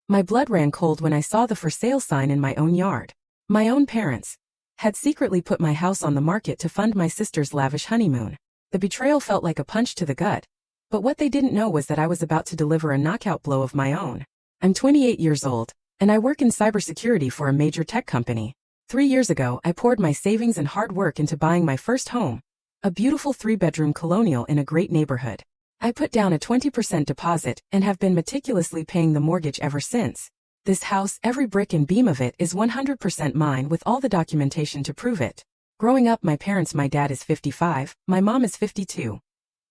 My blood ran cold when I saw the for sale sign in my own yard. My own parents had secretly put my house on the market to fund my sister's lavish honeymoon. The betrayal felt like a punch to the gut. But what they didn't know was that I was about to deliver a knockout blow of my own. I'm 28 years old, and I work in cybersecurity for a major tech company. 3 years ago, I poured my savings and hard work into buying my first home, a beautiful 3-bedroom colonial in a great neighborhood. I put down a 20% deposit and have been meticulously paying the mortgage ever since. This house, every brick and beam of it, is 100% mine with all the documentation to prove it. Growing up, my dad is 55, my mom is 52.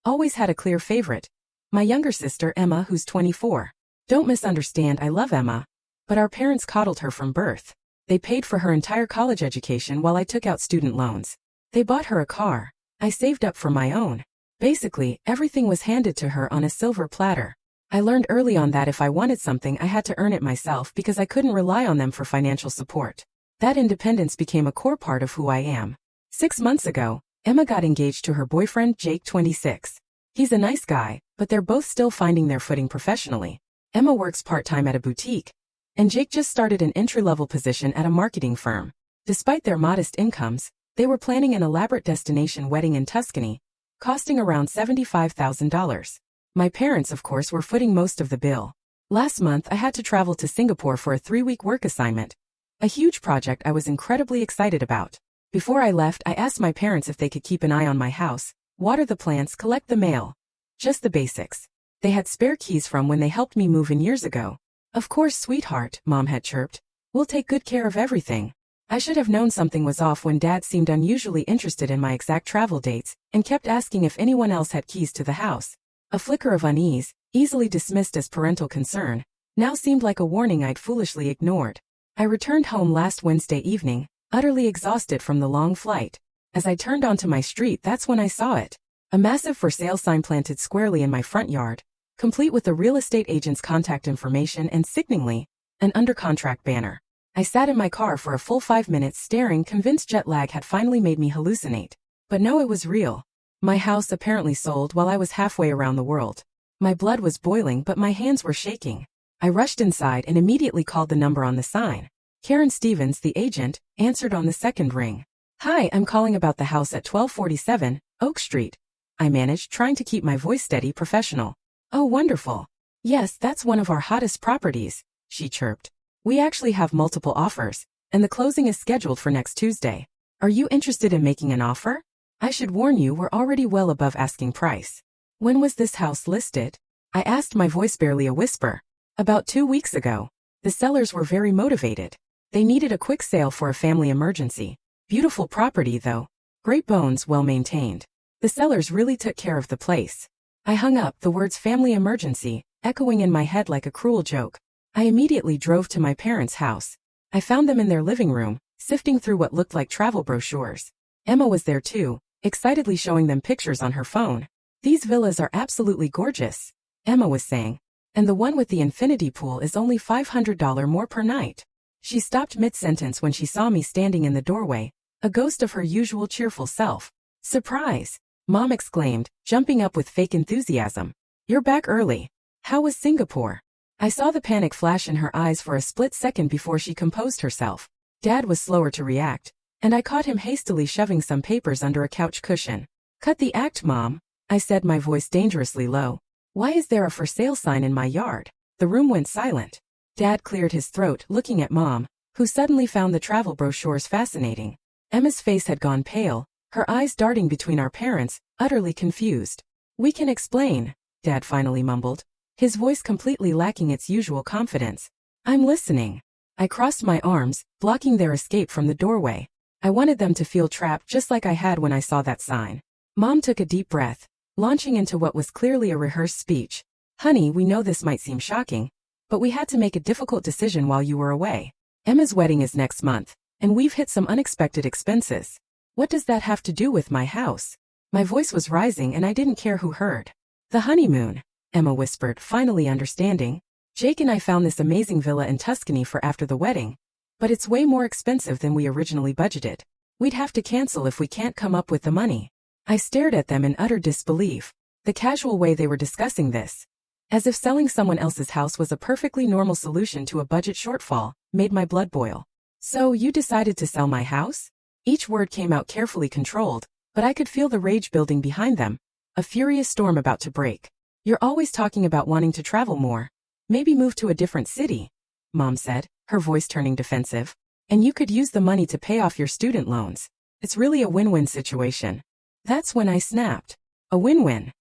Always had a clear favorite. My younger sister, Emma, who's 24. Don't misunderstand, I love Emma. But our parents coddled her from birth. They paid for her entire college education while I took out student loans. They bought her a car. I saved up for my own. Basically, everything was handed to her on a silver platter. I learned early on that if I wanted something I had to earn it myself because I couldn't rely on them for financial support. That independence became a core part of who I am. 6 months ago, Emma got engaged to her boyfriend Jake, 26. He's a nice guy, but they're both still finding their footing professionally. Emma works part-time at a boutique, and Jake just started an entry-level position at a marketing firm. Despite their modest incomes, they were planning an elaborate destination wedding in Tuscany, costing around $75,000. My parents, of course, were footing most of the bill. Last month, I had to travel to Singapore for a 3-week work assignment, a huge project I was incredibly excited about. Before I left, I asked my parents if they could keep an eye on my house, water the plants, collect the mail. Just the basics. They had spare keys from when they helped me move in years ago. Of course, sweetheart, Mom had chirped. We'll take good care of everything. I should have known something was off when Dad seemed unusually interested in my exact travel dates and kept asking if anyone else had keys to the house. A flicker of unease, easily dismissed as parental concern, now seemed like a warning I'd foolishly ignored. I returned home last Wednesday evening, utterly exhausted from the long flight. As I turned onto my street, that's when I saw it. A massive for sale sign planted squarely in my front yard, complete with the real estate agent's contact information and, sickeningly, an under contract banner. I sat in my car for a full 5 minutes staring, convinced jet lag had finally made me hallucinate. But no, it was real. My house apparently sold while I was halfway around the world. My blood was boiling, but my hands were shaking. I rushed inside and immediately called the number on the sign. Karen Stevens, the agent, answered on the second ring. "Hi, I'm calling about the house at 1247 Oak Street," I managed, trying to keep my voice steady, professional. "Oh, wonderful. Yes, that's one of our hottest properties," she chirped. "We actually have multiple offers, and the closing is scheduled for next Tuesday. Are you interested in making an offer? I should warn you, we're already well above asking price." "When was this house listed?" I asked, my voice barely a whisper. "About 2 weeks ago. The sellers were very motivated. They needed a quick sale for a family emergency. Beautiful property though. Great bones, well maintained. The sellers really took care of the place." I hung up, the words family emergency echoing in my head like a cruel joke. I immediately drove to my parents' house. I found them in their living room, sifting through what looked like travel brochures. Emma was there too, excitedly showing them pictures on her phone. "These villas are absolutely gorgeous," Emma was saying. "And the one with the infinity pool is only $500 more per night." She stopped mid-sentence when she saw me standing in the doorway, a ghost of her usual cheerful self. "Surprise!" Mom exclaimed, jumping up with fake enthusiasm. "You're back early. How was Singapore?" I saw the panic flash in her eyes for a split second before she composed herself. Dad was slower to react, and I caught him hastily shoving some papers under a couch cushion. "Cut the act, Mom," I said, my voice dangerously low. "Why is there a for sale sign in my yard?" The room went silent. Dad cleared his throat, looking at Mom, who suddenly found the travel brochures fascinating. Emma's face had gone pale, her eyes darting between our parents, utterly confused. "We can explain," Dad finally mumbled, his voice completely lacking its usual confidence. "I'm listening." I crossed my arms, blocking their escape from the doorway. I wanted them to feel trapped just like I had when I saw that sign. Mom took a deep breath, launching into what was clearly a rehearsed speech. "Honey, we know this might seem shocking, but we had to make a difficult decision while you were away. Emma's wedding is next month, and we've hit some unexpected expenses." "What does that have to do with my house?" My voice was rising and I didn't care who heard. "The honeymoon," Emma whispered, finally understanding. "Jake and I found this amazing villa in Tuscany for after the wedding, but it's way more expensive than we originally budgeted. We'd have to cancel if we can't come up with the money." I stared at them in utter disbelief. The casual way they were discussing this, As if selling someone else's house was a perfectly normal solution to a budget shortfall, made my blood boil. So you decided to sell my house? Each word came out carefully controlled, but I could feel the rage building behind them. A furious storm about to break. You're always talking about wanting to travel more. Maybe move to a different city, Mom said, her voice turning defensive. And you could use the money to pay off your student loans. It's really a win-win situation. That's when I snapped. A win-win?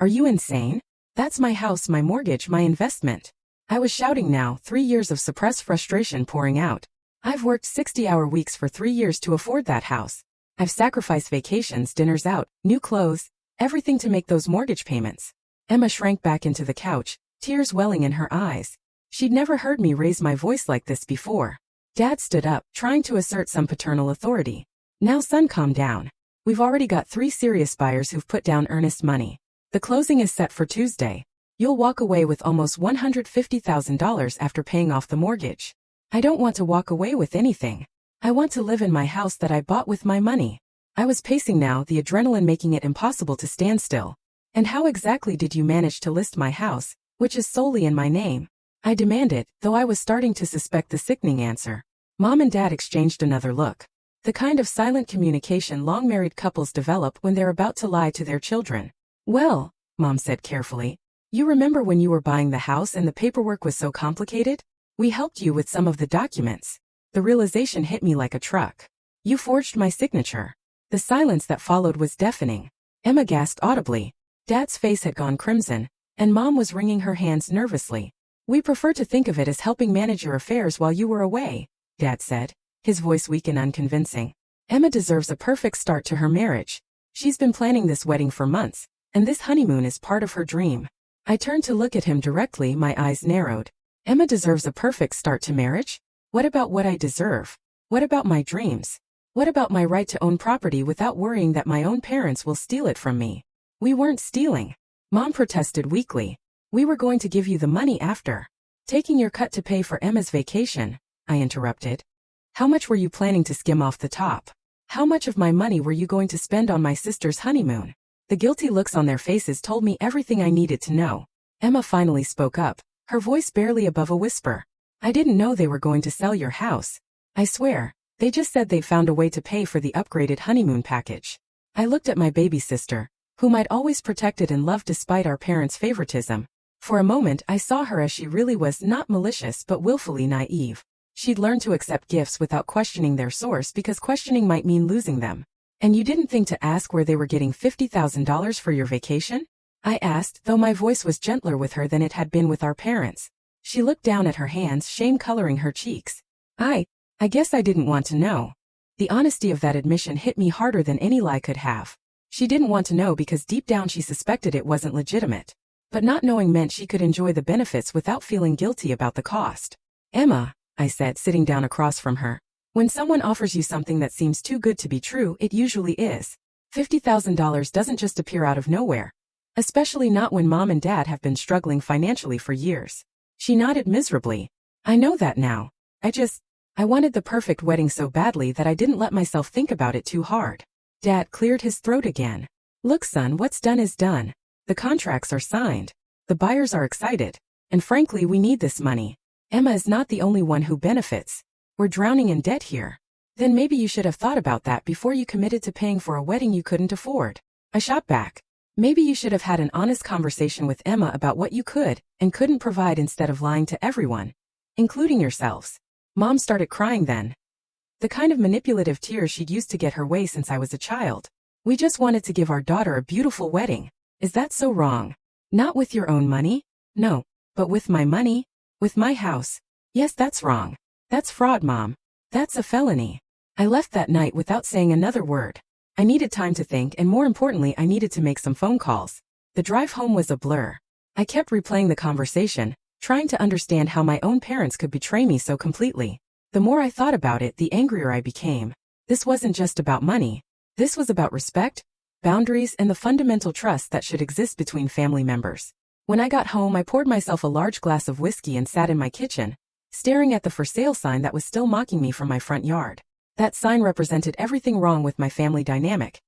Are you insane? That's my house, my mortgage, my investment. I was shouting now, 3 years of suppressed frustration pouring out. I've worked 60-hour weeks for 3 years to afford that house. I've sacrificed vacations, dinners out, new clothes, everything to make those mortgage payments. Emma shrank back into the couch, tears welling in her eyes. She'd never heard me raise my voice like this before. Dad stood up, trying to assert some paternal authority. Now son, calm down. We've already got 3 serious buyers who've put down earnest money. The closing is set for Tuesday. You'll walk away with almost $150,000 after paying off the mortgage. I don't want to walk away with anything. I want to live in my house that I bought with my money. I was pacing now, the adrenaline making it impossible to stand still. And how exactly did you manage to list my house, which is solely in my name? I demanded, though I was starting to suspect the sickening answer. Mom and Dad exchanged another look. The kind of silent communication long-married couples develop when they're about to lie to their children. Well, Mom said carefully, you remember when you were buying the house and the paperwork was so complicated? We helped you with some of the documents. The realization hit me like a truck. You forged my signature. The silence that followed was deafening. Emma gasped audibly. Dad's face had gone crimson, and Mom was wringing her hands nervously. We prefer to think of it as helping manage your affairs while you were away, Dad said, his voice weak and unconvincing. Emma deserves a perfect start to her marriage. She's been planning this wedding for months, and this honeymoon is part of her dream. I turned to look at him directly, my eyes narrowed. Emma deserves a perfect start to marriage? What about what I deserve? What about my dreams? What about my right to own property without worrying that my own parents will steal it from me? We weren't stealing. Mom protested weakly. We were going to give you the money after. Taking your cut to pay for Emma's vacation, I interrupted. How much were you planning to skim off the top? How much of my money were you going to spend on my sister's honeymoon? The guilty looks on their faces told me everything I needed to know. Emma finally spoke up, her voice barely above a whisper. I didn't know they were going to sell your house. I swear, they just said they found a way to pay for the upgraded honeymoon package. I looked at my baby sister, whom I'd always protected and loved despite our parents' favoritism. For a moment I saw her as she really was, not malicious but willfully naive. She'd learned to accept gifts without questioning their source because questioning might mean losing them. And you didn't think to ask where they were getting $50,000 for your vacation? I asked, though my voice was gentler with her than it had been with our parents. She looked down at her hands, shame coloring her cheeks. I guess I didn't want to know. The honesty of that admission hit me harder than any lie could have. She didn't want to know because deep down she suspected it wasn't legitimate. But not knowing meant she could enjoy the benefits without feeling guilty about the cost. Emma, I said, sitting down across from her. When someone offers you something that seems too good to be true, it usually is. $50,000 doesn't just appear out of nowhere. Especially not when Mom and Dad have been struggling financially for years. She nodded miserably. I know that now. I wanted the perfect wedding so badly that I didn't let myself think about it too hard. Dad cleared his throat again. Look son, what's done is done. The contracts are signed. The buyers are excited. And frankly, we need this money. Emma is not the only one who benefits. We're drowning in debt here. Then maybe you should have thought about that before you committed to paying for a wedding you couldn't afford. I shot back. Maybe you should have had an honest conversation with Emma about what you could and couldn't provide instead of lying to everyone, including yourselves. Mom started crying then. The kind of manipulative tears she'd used to get her way since I was a child. We just wanted to give our daughter a beautiful wedding. Is that so wrong? Not with your own money? No, but with my money? With my house? Yes, that's wrong. That's fraud, Mom. That's a felony. I left that night without saying another word. I needed time to think, and more importantly, I needed to make some phone calls. The drive home was a blur. I kept replaying the conversation, trying to understand how my own parents could betray me so completely. The more I thought about it, the angrier I became. This wasn't just about money. This was about respect, boundaries, and the fundamental trust that should exist between family members. When I got home, I poured myself a large glass of whiskey and sat in my kitchen, staring at the for sale sign that was still mocking me from my front yard. That sign represented everything wrong with my family dynamic.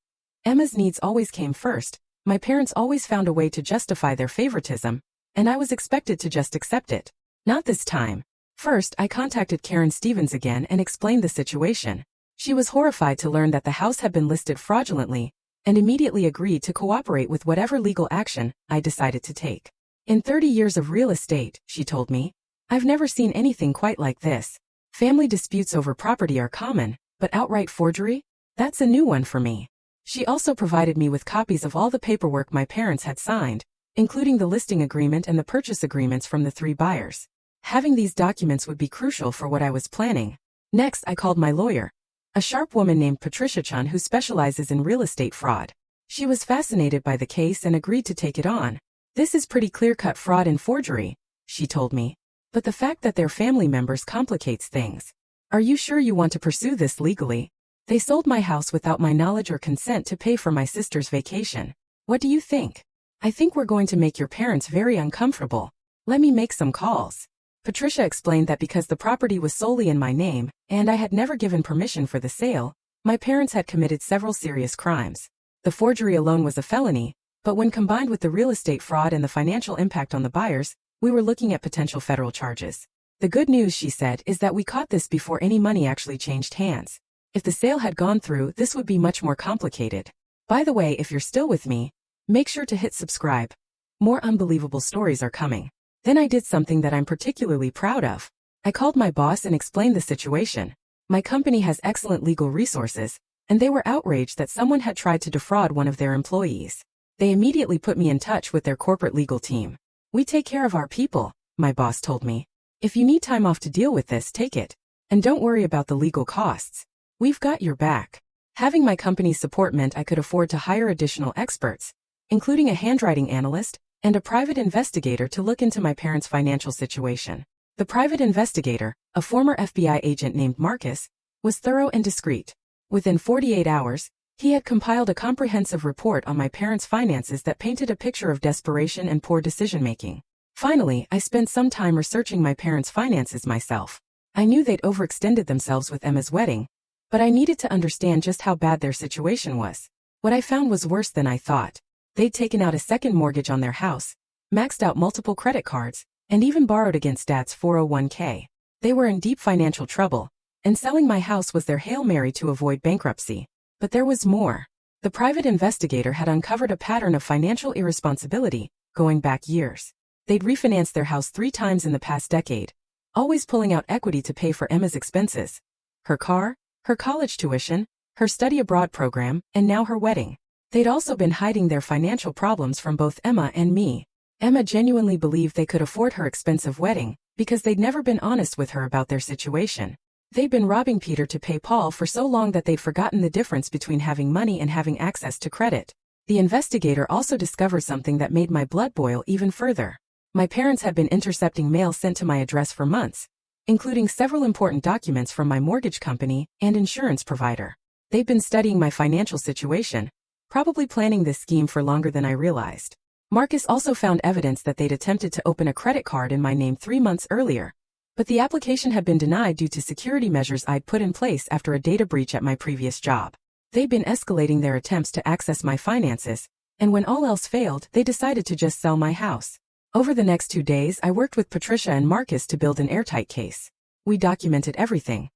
Emma's needs always came first. My parents always found a way to justify their favoritism, and I was expected to just accept it. Not this time. First, I contacted Karen Stevens again and explained the situation. She was horrified to learn that the house had been listed fraudulently, and immediately agreed to cooperate with whatever legal action I decided to take. In 30 years of real estate, she told me, I've never seen anything quite like this. Family disputes over property are common, but outright forgery? That's a new one for me. She also provided me with copies of all the paperwork my parents had signed, including the listing agreement and the purchase agreements from the 3 buyers. Having these documents would be crucial for what I was planning. Next, I called my lawyer, a sharp woman named Patricia Chun who specializes in real estate fraud. She was fascinated by the case and agreed to take it on. This is pretty clear-cut fraud and forgery, she told me. But the fact that they're family members complicates things. Are you sure you want to pursue this legally? They sold my house without my knowledge or consent to pay for my sister's vacation. What do you think? I think we're going to make your parents very uncomfortable. Let me make some calls. Patricia explained that because the property was solely in my name, and I had never given permission for the sale, my parents had committed several serious crimes. The forgery alone was a felony, but when combined with the real estate fraud and the financial impact on the buyers, we were looking at potential federal charges. The good news, she said, is that we caught this before any money actually changed hands. If the sale had gone through, this would be much more complicated. By the way, if you're still with me, make sure to hit subscribe. More unbelievable stories are coming. Then I did something that I'm particularly proud of. I called my boss and explained the situation. My company has excellent legal resources, and they were outraged that someone had tried to defraud one of their employees. They immediately put me in touch with their corporate legal team. We take care of our people, my boss told me. If you need time off to deal with this, take it. And don't worry about the legal costs. We've got your back. Having my company's support meant I could afford to hire additional experts, including a handwriting analyst and a private investigator to look into my parents' financial situation. The private investigator, a former FBI agent named Marcus, was thorough and discreet. Within 48 hours, he had compiled a comprehensive report on my parents' finances that painted a picture of desperation and poor decision-making. Finally, I spent some time researching my parents' finances myself. I knew they'd overextended themselves with Emma's wedding, but I needed to understand just how bad their situation was. What I found was worse than I thought. They'd taken out a second mortgage on their house, maxed out multiple credit cards, and even borrowed against Dad's 401k. They were in deep financial trouble, and selling my house was their Hail Mary to avoid bankruptcy. But there was more. The private investigator had uncovered a pattern of financial irresponsibility, going back years. They'd refinanced their house 3 times in the past decade, always pulling out equity to pay for Emma's expenses. Her car, her college tuition, her study abroad program, and now her wedding. They'd also been hiding their financial problems from both Emma and me. Emma genuinely believed they could afford her expensive wedding, because they'd never been honest with her about their situation. They'd been robbing Peter to pay Paul for so long that they'd forgotten the difference between having money and having access to credit. The investigator also discovered something that made my blood boil even further. My parents had been intercepting mail sent to my address for months, including several important documents from my mortgage company and insurance provider. They'd been studying my financial situation, probably planning this scheme for longer than I realized. Marcus also found evidence that they'd attempted to open a credit card in my name 3 months earlier, but the application had been denied due to security measures I'd put in place after a data breach at my previous job. They'd been escalating their attempts to access my finances, and when all else failed, they decided to just sell my house. Over the next 2 days, I worked with Patricia and Marcus to build an airtight case. We documented everything.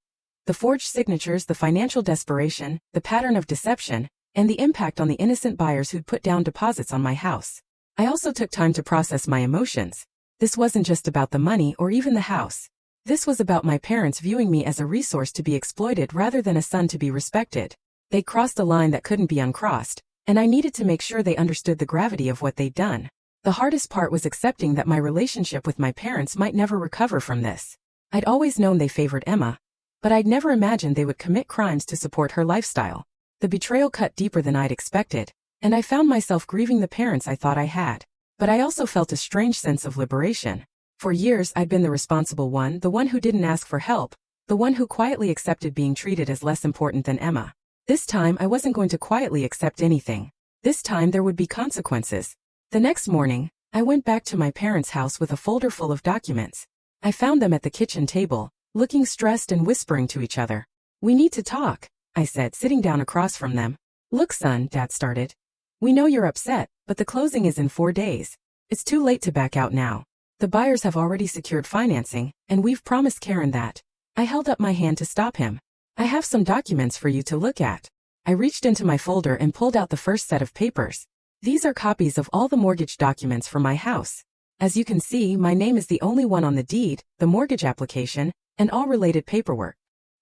The forged signatures, the financial desperation, the pattern of deception, and the impact on the innocent buyers who'd put down deposits on my house. I also took time to process my emotions. This wasn't just about the money or even the house. This was about my parents viewing me as a resource to be exploited rather than a son to be respected. They'd crossed a line that couldn't be uncrossed, and I needed to make sure they understood the gravity of what they'd done. The hardest part was accepting that my relationship with my parents might never recover from this. I'd always known they favored Emma, but I'd never imagined they would commit crimes to support her lifestyle. The betrayal cut deeper than I'd expected, and I found myself grieving the parents I thought I had. But I also felt a strange sense of liberation. For years I'd been the responsible one, the one who didn't ask for help, the one who quietly accepted being treated as less important than Emma. This time I wasn't going to quietly accept anything. This time there would be consequences. The next morning, I went back to my parents' house with a folder full of documents. I found them at the kitchen table, looking stressed and whispering to each other. "We need to talk," I said, sitting down across from them. "Look, son," Dad started. "We know you're upset, but the closing is in 4 days. It's too late to back out now. The buyers have already secured financing, and we've promised Karen that. I held up my hand to stop him. I have some documents for you to look at. I reached into my folder and pulled out the first set of papers. These are copies of all the mortgage documents for my house. As you can see, my name is the only one on the deed, the mortgage application, and all related paperwork.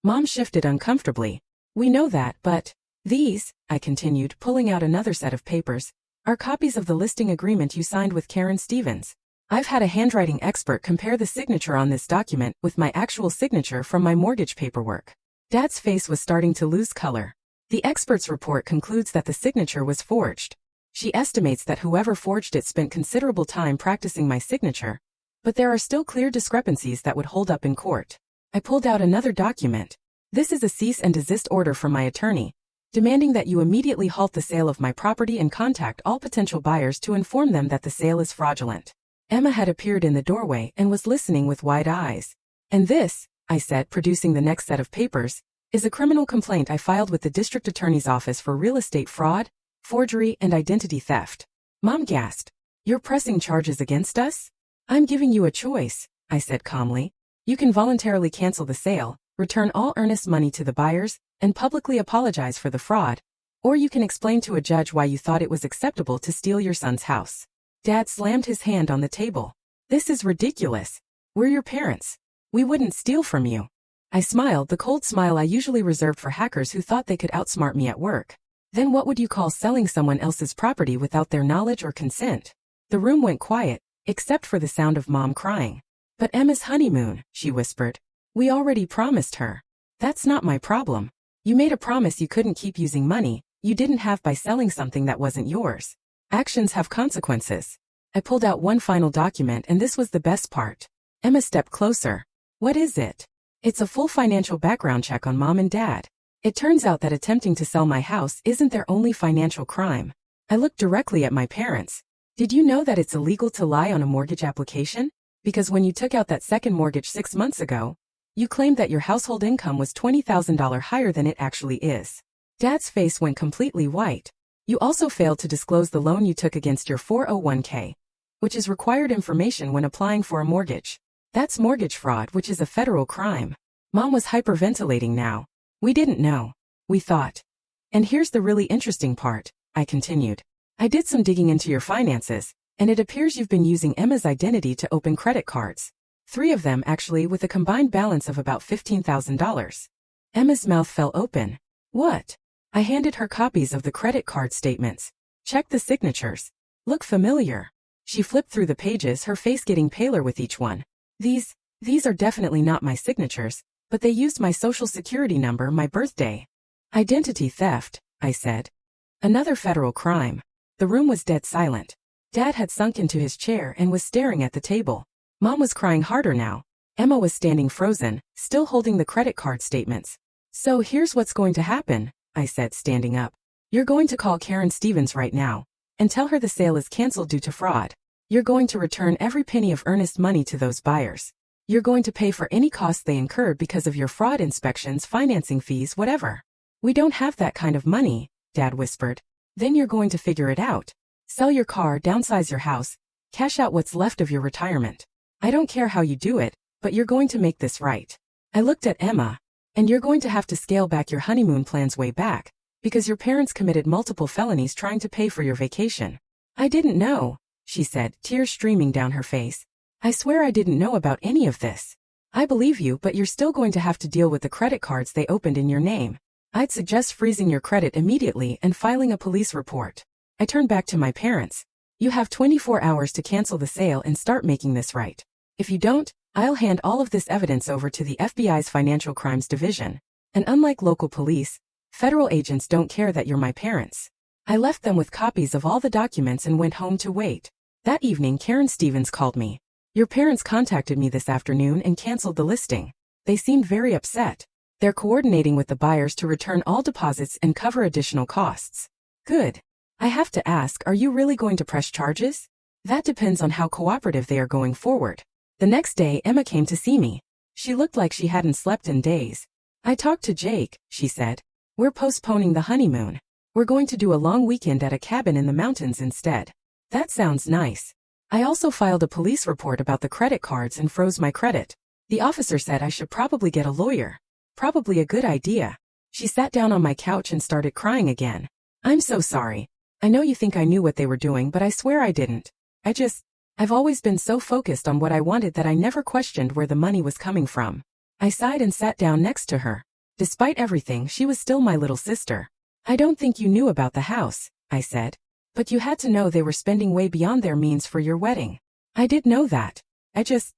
Mom shifted uncomfortably. We know that, but these, I continued, pulling out another set of papers, are copies of the listing agreement you signed with Karen Stevens. I've had a handwriting expert compare the signature on this document with my actual signature from my mortgage paperwork. Dad's face was starting to lose color. The expert's report concludes that the signature was forged. She estimates that whoever forged it spent considerable time practicing my signature, but there are still clear discrepancies that would hold up in court. I pulled out another document. This is a cease and desist order from my attorney, demanding that you immediately halt the sale of my property and contact all potential buyers to inform them that the sale is fraudulent. Emma had appeared in the doorway and was listening with wide eyes. And this, I said, producing the next set of papers, is a criminal complaint I filed with the district attorney's office for real estate fraud, forgery, and identity theft. Mom gasped. You're pressing charges against us? I'm giving you a choice, I said calmly. You can voluntarily cancel the sale, return all earnest money to the buyers, and publicly apologize for the fraud. Or you can explain to a judge why you thought it was acceptable to steal your son's house. Dad slammed his hand on the table. This is ridiculous. We're your parents. We wouldn't steal from you. I smiled, the cold smile I usually reserved for hackers who thought they could outsmart me at work. Then what would you call selling someone else's property without their knowledge or consent? The room went quiet, except for the sound of Mom crying. But Emma's honeymoon, she whispered. We already promised her. That's not my problem. You made a promise you couldn't keep using money you didn't have by selling something that wasn't yours. Actions have consequences. I pulled out one final document, and this was the best part. Emma stepped closer. What is it? It's a full financial background check on Mom and Dad. It turns out that attempting to sell my house isn't their only financial crime. I looked directly at my parents. Did you know that it's illegal to lie on a mortgage application? Because when you took out that second mortgage 6 months ago, you claimed that your household income was $20,000 higher than it actually is. Dad's face went completely white. You also failed to disclose the loan you took against your 401k, which is required information when applying for a mortgage. That's mortgage fraud, which is a federal crime. Mom was hyperventilating now. We didn't know. We thought. And here's the really interesting part, I continued. I did some digging into your finances, and it appears you've been using Emma's identity to open credit cards. 3 of them actually, with a combined balance of about $15,000. Emma's mouth fell open. What? I handed her copies of the credit card statements. Check the signatures. Look familiar. She flipped through the pages, her face getting paler with each one. These are definitely not my signatures, but they used my social security number, my birthday. Identity theft, I said. Another federal crime. The room was dead silent. Dad had sunk into his chair and was staring at the table. Mom was crying harder now. Emma was standing frozen, still holding the credit card statements. So here's what's going to happen, I said, standing up. You're going to call Karen Stevens right now and tell her the sale is canceled due to fraud. You're going to return every penny of earnest money to those buyers. You're going to pay for any costs they incurred because of your fraud inspections, financing fees, whatever. We don't have that kind of money, Dad whispered. Then you're going to figure it out. Sell your car, downsize your house, cash out what's left of your retirement. I don't care how you do it, but you're going to make this right. I looked at Emma. And you're going to have to scale back your honeymoon plans way back, because your parents committed multiple felonies trying to pay for your vacation. I didn't know, she said, tears streaming down her face. I swear I didn't know about any of this. I believe you, but you're still going to have to deal with the credit cards they opened in your name. I'd suggest freezing your credit immediately and filing a police report. I turned back to my parents. You have 24 hours to cancel the sale and start making this right. If you don't, I'll hand all of this evidence over to the FBI's Financial Crimes Division. And unlike local police, federal agents don't care that you're my parents. I left them with copies of all the documents and went home to wait. That evening, Karen Stevens called me. Your parents contacted me this afternoon and canceled the listing. They seemed very upset. They're coordinating with the buyers to return all deposits and cover additional costs. Good. I have to ask, are you really going to press charges? That depends on how cooperative they are going forward. The next day, Emma came to see me. She looked like she hadn't slept in days. I talked to Jake, she said. We're postponing the honeymoon. We're going to do a long weekend at a cabin in the mountains instead. That sounds nice. I also filed a police report about the credit cards and froze my credit. The officer said I should probably get a lawyer. Probably a good idea. She sat down on my couch and started crying again. I'm so sorry. I know you think I knew what they were doing, but I swear I didn't. I've always been so focused on what I wanted that I never questioned where the money was coming from. I sighed and sat down next to her. Despite everything, she was still my little sister. I don't think you knew about the house, I said. But you had to know they were spending way beyond their means for your wedding. I did know that. I guess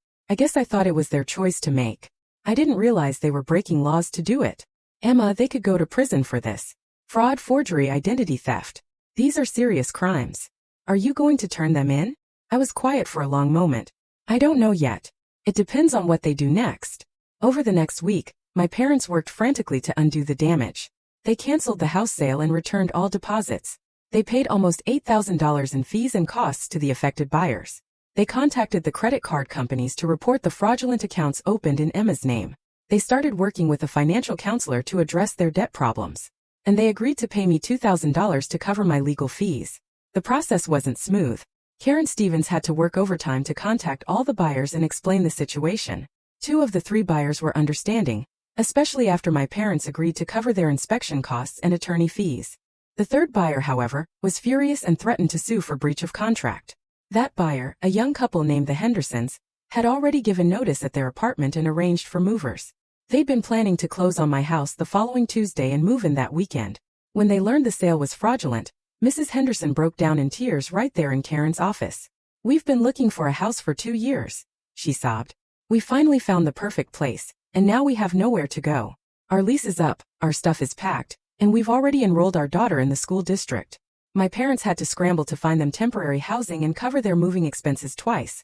I thought it was their choice to make. I didn't realize they were breaking laws to do it. Emma, they could go to prison for this. Fraud, forgery, identity theft. These are serious crimes. Are you going to turn them in? I was quiet for a long moment. I don't know yet. It depends on what they do next. Over the next week, my parents worked frantically to undo the damage. They canceled the house sale and returned all deposits. They paid almost $8,000 in fees and costs to the affected buyers. They contacted the credit card companies to report the fraudulent accounts opened in Emma's name. They started working with a financial counselor to address their debt problems. And they agreed to pay me $2,000 to cover my legal fees. The process wasn't smooth. Karen Stevens had to work overtime to contact all the buyers and explain the situation. 2 of the 3 buyers were understanding, especially after my parents agreed to cover their inspection costs and attorney fees. The 3rd buyer, however, was furious and threatened to sue for breach of contract. That buyer, a young couple named the Hendersons, had already given notice at their apartment and arranged for movers. They'd been planning to close on my house the following Tuesday and move in that weekend. When they learned the sale was fraudulent, Mrs. Henderson broke down in tears right there in Karen's office. We've been looking for a house for 2 years, she sobbed. We finally found the perfect place, and now we have nowhere to go. Our lease is up, our stuff is packed, and we've already enrolled our daughter in the school district. My parents had to scramble to find them temporary housing and cover their moving expenses twice.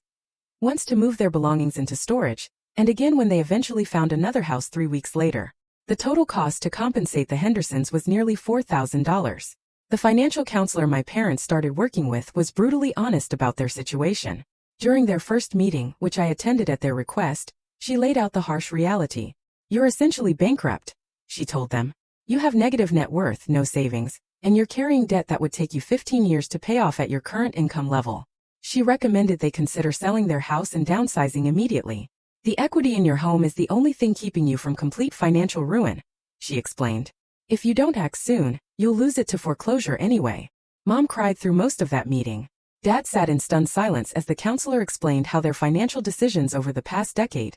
Once to move their belongings into storage, and again when they eventually found another house 3 weeks later. The total cost to compensate the Hendersons was nearly $4,000. The financial counselor my parents started working with was brutally honest about their situation. During their first meeting, which I attended at their request, she laid out the harsh reality. You're essentially bankrupt, she told them. You have negative net worth, no savings, and you're carrying debt that would take you 15 years to pay off at your current income level. She recommended they consider selling their house and downsizing immediately. The equity in your home is the only thing keeping you from complete financial ruin, she explained. If you don't act soon, you'll lose it to foreclosure anyway. Mom cried through most of that meeting. Dad sat in stunned silence as the counselor explained how their financial decisions over the past decade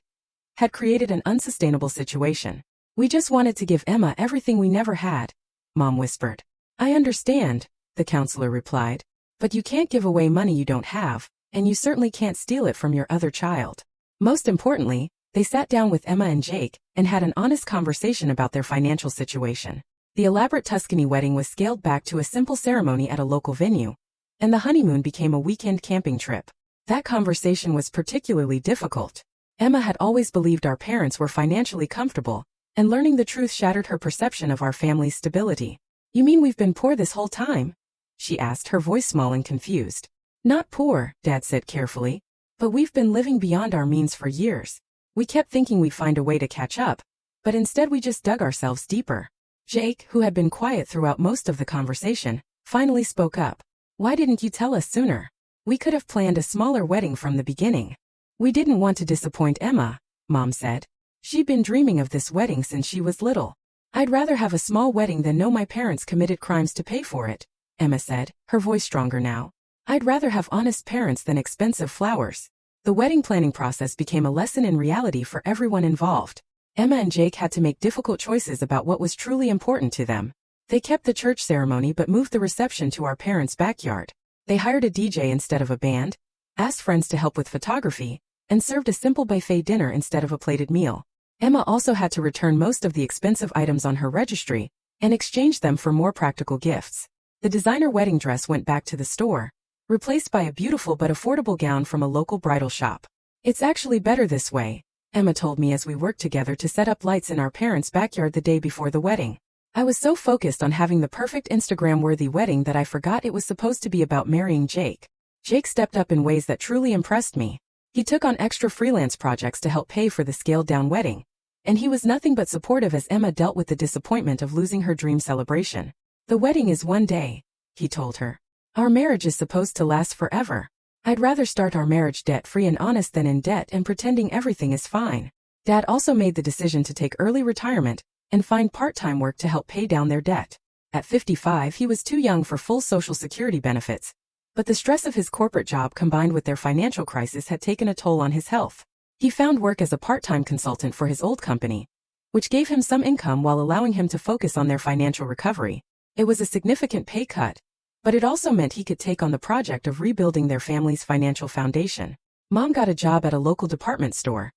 had created an unsustainable situation. We just wanted to give Emma everything we never had, Mom whispered. I understand, the counselor replied. But you can't give away money you don't have, and you certainly can't steal it from your other child. Most importantly, they sat down with Emma and Jake and had an honest conversation about their financial situation. The elaborate Tuscany wedding was scaled back to a simple ceremony at a local venue, and the honeymoon became a weekend camping trip. That conversation was particularly difficult. Emma had always believed our parents were financially comfortable, and learning the truth shattered her perception of our family's stability. You mean we've been poor this whole time? She asked, her voice small and confused. Not poor, Dad said carefully, but we've been living beyond our means for years. We kept thinking we'd find a way to catch up, but instead we just dug ourselves deeper. Jake, who had been quiet throughout most of the conversation, finally spoke up. Why didn't you tell us sooner? We could have planned a smaller wedding from the beginning. We didn't want to disappoint Emma, Mom said. She'd been dreaming of this wedding since she was little. I'd rather have a small wedding than know my parents committed crimes to pay for it, Emma said, her voice stronger now. I'd rather have honest parents than expensive flowers. The wedding planning process became a lesson in reality for everyone involved. Emma and Jake had to make difficult choices about what was truly important to them. They kept the church ceremony but moved the reception to our parents' backyard. They hired a DJ instead of a band, asked friends to help with photography, and served a simple buffet dinner instead of a plated meal. Emma also had to return most of the expensive items on her registry and exchange them for more practical gifts. The designer wedding dress went back to the store, replaced by a beautiful but affordable gown from a local bridal shop. It's actually better this way, Emma told me as we worked together to set up lights in our parents' backyard the day before the wedding. I was so focused on having the perfect Instagram-worthy wedding that I forgot it was supposed to be about marrying Jake. Jake stepped up in ways that truly impressed me. He took on extra freelance projects to help pay for the scaled-down wedding, and he was nothing but supportive as Emma dealt with the disappointment of losing her dream celebration. The wedding is one day, he told her. Our marriage is supposed to last forever. I'd rather start our marriage debt-free and honest than in debt and pretending everything is fine. Dad also made the decision to take early retirement and find part-time work to help pay down their debt. At 55, he was too young for full Social Security benefits, but the stress of his corporate job combined with their financial crisis had taken a toll on his health. He found work as a part-time consultant for his old company, which gave him some income while allowing him to focus on their financial recovery. It was a significant pay cut, but it also meant he could take on the project of rebuilding their family's financial foundation. Mom got a job at a local department store,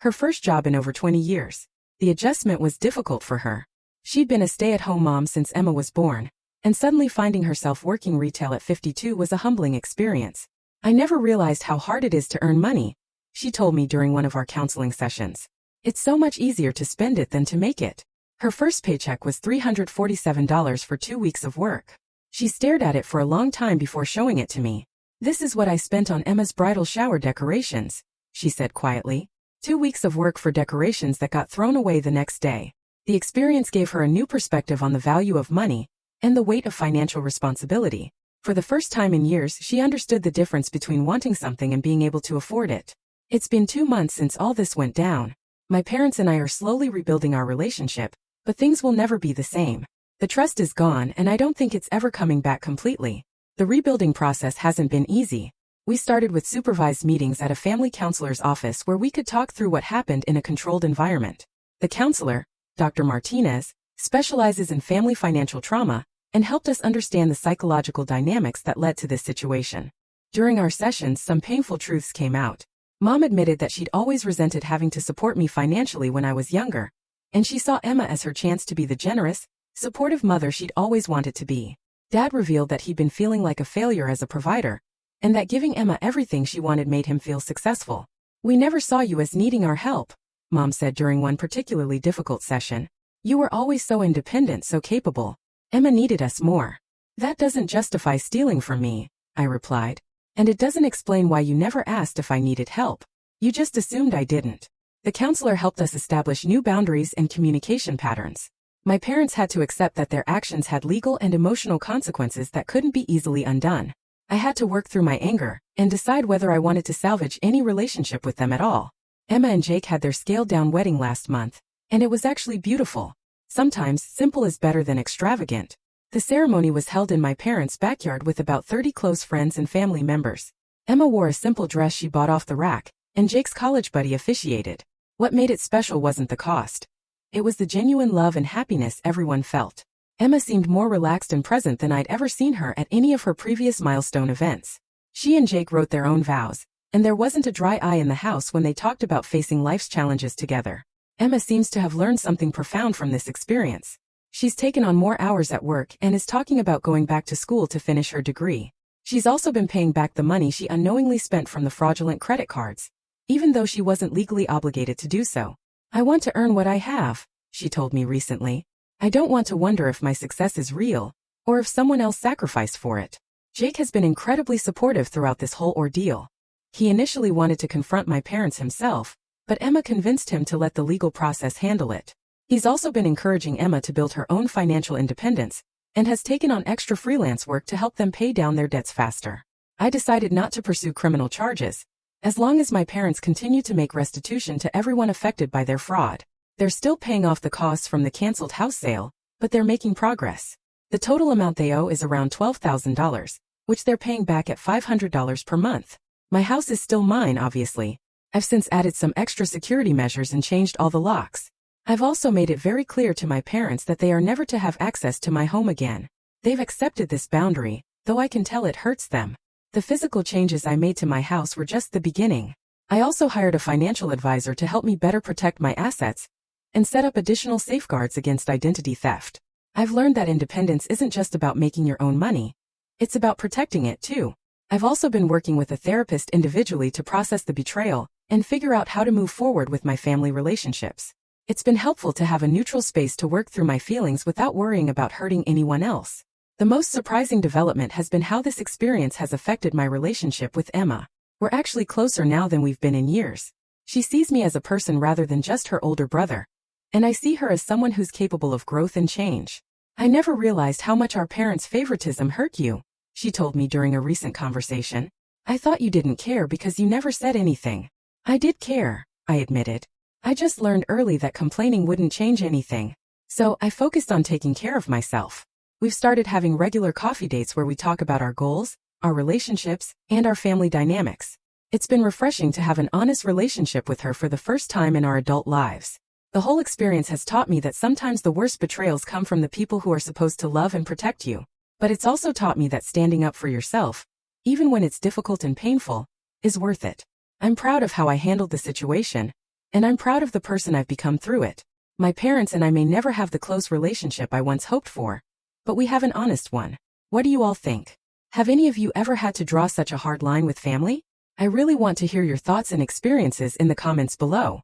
her first job in over 20 years. The adjustment was difficult for her. She'd been a stay-at-home mom since Emma was born, and suddenly finding herself working retail at 52 was a humbling experience. I never realized how hard it is to earn money, she told me during one of our counseling sessions. It's so much easier to spend it than to make it. Her first paycheck was $347 for 2 weeks of work. She stared at it for a long time before showing it to me. This is what I spent on Emma's bridal shower decorations, she said quietly. 2 weeks of work for decorations that got thrown away the next day. The experience gave her a new perspective on the value of money and the weight of financial responsibility. For the first time in years, she understood the difference between wanting something and being able to afford it. It's been 2 months since all this went down. My parents and I are slowly rebuilding our relationship, but things will never be the same. The trust is gone and I don't think it's ever coming back completely. The rebuilding process hasn't been easy. We started with supervised meetings at a family counselor's office where we could talk through what happened in a controlled environment. The counselor, Dr. Martinez, specializes in family financial trauma and helped us understand the psychological dynamics that led to this situation. During our sessions, some painful truths came out. Mom admitted that she'd always resented having to support me financially when I was younger, and she saw Emma as her chance to be the generous, supportive mother she'd always wanted to be. Dad revealed that he'd been feeling like a failure as a provider, and that giving Emma everything she wanted made him feel successful. We never saw you as needing our help, Mom said during one particularly difficult session. You were always so independent, so capable. Emma needed us more. That doesn't justify stealing from me, I replied. And it doesn't explain why you never asked if I needed help. You just assumed I didn't. The counselor helped us establish new boundaries and communication patterns. My parents had to accept that their actions had legal and emotional consequences that couldn't be easily undone. I had to work through my anger and decide whether I wanted to salvage any relationship with them at all. Emma and Jake had their scaled-down wedding last month, and it was actually beautiful. Sometimes simple is better than extravagant. The ceremony was held in my parents' backyard with about 30 close friends and family members. Emma wore a simple dress she bought off the rack, and Jake's college buddy officiated. What made it special wasn't the cost. It was the genuine love and happiness everyone felt. Emma seemed more relaxed and present than I'd ever seen her at any of her previous milestone events. She and Jake wrote their own vows, and there wasn't a dry eye in the house when they talked about facing life's challenges together. Emma seems to have learned something profound from this experience. She's taken on more hours at work and is talking about going back to school to finish her degree. She's also been paying back the money she unknowingly spent from the fraudulent credit cards, even though she wasn't legally obligated to do so. I want to earn what I have, she told me recently. I don't want to wonder if my success is real, or if someone else sacrificed for it. Jake has been incredibly supportive throughout this whole ordeal. He initially wanted to confront my parents himself, but Emma convinced him to let the legal process handle it. He's also been encouraging Emma to build her own financial independence, and has taken on extra freelance work to help them pay down their debts faster. I decided not to pursue criminal charges, as long as my parents continue to make restitution to everyone affected by their fraud. They're still paying off the costs from the canceled house sale, but they're making progress. The total amount they owe is around $12,000, which they're paying back at $500 per month. My house is still mine, obviously. I've since added some extra security measures and changed all the locks. I've also made it very clear to my parents that they are never to have access to my home again. They've accepted this boundary, though I can tell it hurts them. The physical changes I made to my house were just the beginning. I also hired a financial advisor to help me better protect my assets and set up additional safeguards against identity theft. I've learned that independence isn't just about making your own money. It's about protecting it too. I've also been working with a therapist individually to process the betrayal and figure out how to move forward with my family relationships. It's been helpful to have a neutral space to work through my feelings without worrying about hurting anyone else. The most surprising development has been how this experience has affected my relationship with Emma. We're actually closer now than we've been in years. She sees me as a person rather than just her older brother, and I see her as someone who's capable of growth and change. I never realized how much our parents' favoritism hurt you, she told me during a recent conversation. I thought you didn't care because you never said anything. I did care, I admitted. I just learned early that complaining wouldn't change anything. So I focused on taking care of myself. We've started having regular coffee dates where we talk about our goals, our relationships, and our family dynamics. It's been refreshing to have an honest relationship with her for the first time in our adult lives. The whole experience has taught me that sometimes the worst betrayals come from the people who are supposed to love and protect you. But it's also taught me that standing up for yourself, even when it's difficult and painful, is worth it. I'm proud of how I handled the situation, and I'm proud of the person I've become through it. My parents and I may never have the close relationship I once hoped for, but we have an honest one. What do you all think? Have any of you ever had to draw such a hard line with family? I really want to hear your thoughts and experiences in the comments below.